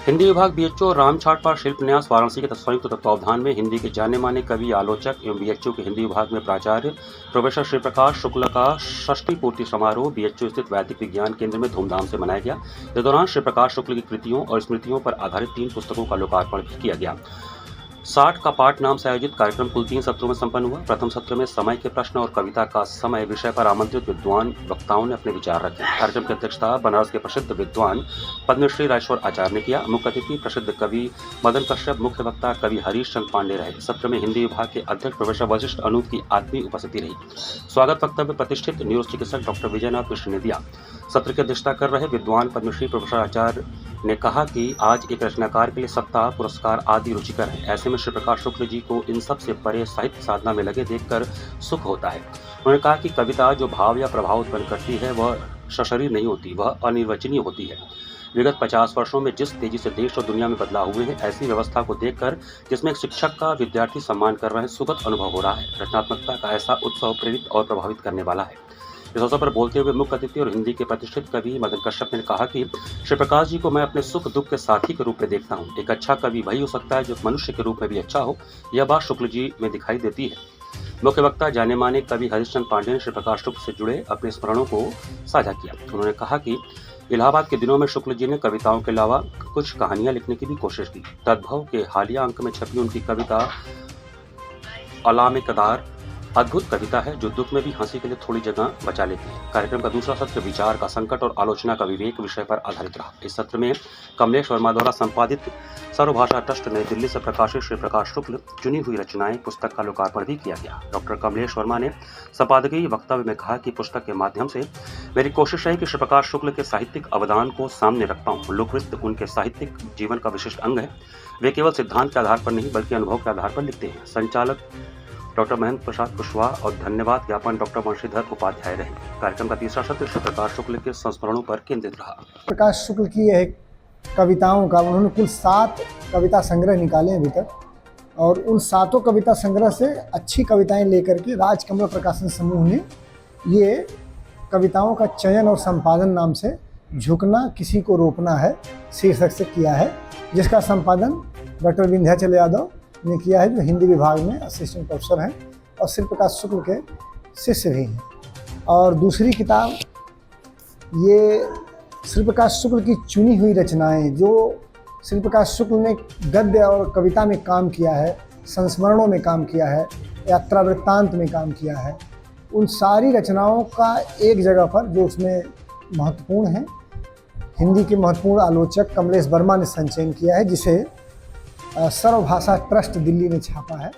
हिंदी विभाग बीएचयू और रामछाट शिल्प न्यास वाराणसी के संयुक्त तत्वावधान में हिंदी के जाने माने कवि आलोचक एवं बीएचयू के हिंदी विभाग में प्राचार्य प्रोफेसर श्री प्रकाश शुक्ल का षष्ठी पूर्ति समारोह बीएचयू स्थित वैदिक विज्ञान केंद्र में धूमधाम से मनाया गया। इस दौरान श्री प्रकाश शुक्ल की कृतियों और स्मृतियों पर आधारित 3 पुस्तकों का लोकार्पण भी किया गया। 60 का पाठ नाम से आयोजित कार्यक्रम कुल 3 सत्रों में संपन्न हुआ। प्रथम सत्र में समय के प्रश्न और कविता का समय विषय पर आमंत्रित विद्वान वक्ताओं ने अपने विचार रखे। कार्यक्रम की अध्यक्षता बनारस के प्रसिद्ध विद्वान पद्मश्री राजेश्वर आचार्य ने किया। मुख्य अतिथि प्रसिद्ध कवि मदन कश्यप, मुख्य वक्ता कवि हरीश चंद्र पांडे रहे। सत्र में हिंदी विभाग के अध्यक्ष प्रोफेसर वशिष्ठ अनूप की आत्मीय उपस्थिति रही। स्वागत वक्तव्य प्रतिष्ठित न्यूरो चिकित्सक डॉक्टर विजयनाथ मिश्र ने दिया। सत्र की अध्यक्षता कर रहे विद्वान पद्मश्री प्रोफेसर आचार्य ने कहा कि आज एक रचनाकार के लिए सत्ता, पुरस्कार आदि रुचिकर है। ऐसे में श्री प्रकाश शुक्ल जी को इन सब से परे साहित्य साधना में लगे देखकर सुख होता है। उन्होंने कहा कि कविता जो भाव या प्रभाव उत्पन्न करती है वह सशरीर नहीं होती, वह अनिर्वचनीय होती है। विगत 50 वर्षों में जिस तेजी से देश और दुनिया में बदलाव हुए हैं, ऐसी व्यवस्था को देखकर जिसमें एक शिक्षक का विद्यार्थी सम्मान कर रहे हैं, सुखद अनुभव हो रहा है। रचनात्मकता का ऐसा उत्सव प्रेरित और प्रभावित करने वाला है। इस अवसर पर बोलते हुए मुख्य अतिथि और हिंदी के प्रतिष्ठित कवि मदन कश्यप ने कहा कि श्री प्रकाश जी को मैं अपने सुख दुख के साथी के रूप में देखता हूँ। एक अच्छा कवि वही हो सकता है जो मनुष्य के रूप में भी अच्छा हो। यह बात शुक्ल जी में दिखाई देती है। मुख्य वक्ता जाने माने कवि हरीश चंद्र पांडे ने श्री प्रकाश शुक्ल से जुड़े अपने स्मरणों को साझा किया। उन्होंने कहा कि इलाहाबाद के दिनों में शुक्ल जी ने कविताओं के अलावा कुछ कहानियां लिखने की भी कोशिश की। तद्भव के हालिया अंक में छपी उनकी कविता अलामे कदार अद्भुत कविता है जो दुख में भी हंसी के लिए थोड़ी जगह बचा लेती है। कार्यक्रम का दूसरा सत्र विचार का संकट और आलोचना का विवेक विषय पर आधारित रहा। इस सत्र में कमलेश वर्मा द्वारा संपादित सर्वभाषा ट्रस्ट नई दिल्ली से प्रकाशित श्री प्रकाश शुक्ल चुनी हुई रचनाएं पुस्तक का लोकार्पण भी किया गया। डॉक्टर कमलेश वर्मा ने संपादकीय वक्तव्य में कहा कि पुस्तक के माध्यम से मेरी कोशिश है कि श्री प्रकाश शुक्ल के साहित्यिक अवदान को सामने रखता हूँ। लोकवृत्त उनके साहित्यिक जीवन का विशिष्ट अंग है। वे केवल सिद्धांत के आधार पर नहीं बल्कि अनुभव के आधार पर लिखते हैं। संचालक डॉक्टर महेंद्र प्रसाद कुशवाहा और धन्यवाद ज्ञापन डॉक्टर वंशीधर उपाध्याय रहे। कार्यक्रम का तीसरा सत्र श्री प्रकाश शुक्ल के संस्मरणों पर केंद्रित रहा। प्रकाश शुक्ल की यह कविताओं का उन्होंने कुल 7 कविता संग्रह निकाले अभी तक, और उन 7 कविता संग्रह से अच्छी कविताएं लेकर के राजकमल प्रकाशन समूह ने ये कविताओं का चयन और संपादन नाम से झुकना किसी को रोकना है शीर्षक से किया है, जिसका संपादन डॉक्टर विंध्याचल यादव ने किया है, जो हिंदी विभाग में असिस्टेंट प्रोफेसर हैं और श्री प्रकाश शुक्ल के शिष्य भी हैं। और दूसरी किताब ये श्री प्रकाश शुक्ल की चुनी हुई रचनाएं, जो श्री प्रकाश शुक्ल ने गद्य और कविता में काम किया है, संस्मरणों में काम किया है, यात्रा वृत्तांत में काम किया है, उन सारी रचनाओं का एक जगह पर जो उसमें महत्वपूर्ण है, हिंदी के महत्वपूर्ण आलोचक कमलेश वर्मा ने संचयन किया है, जिसे सर्वभाषा ट्रस्ट दिल्ली ने छापा है।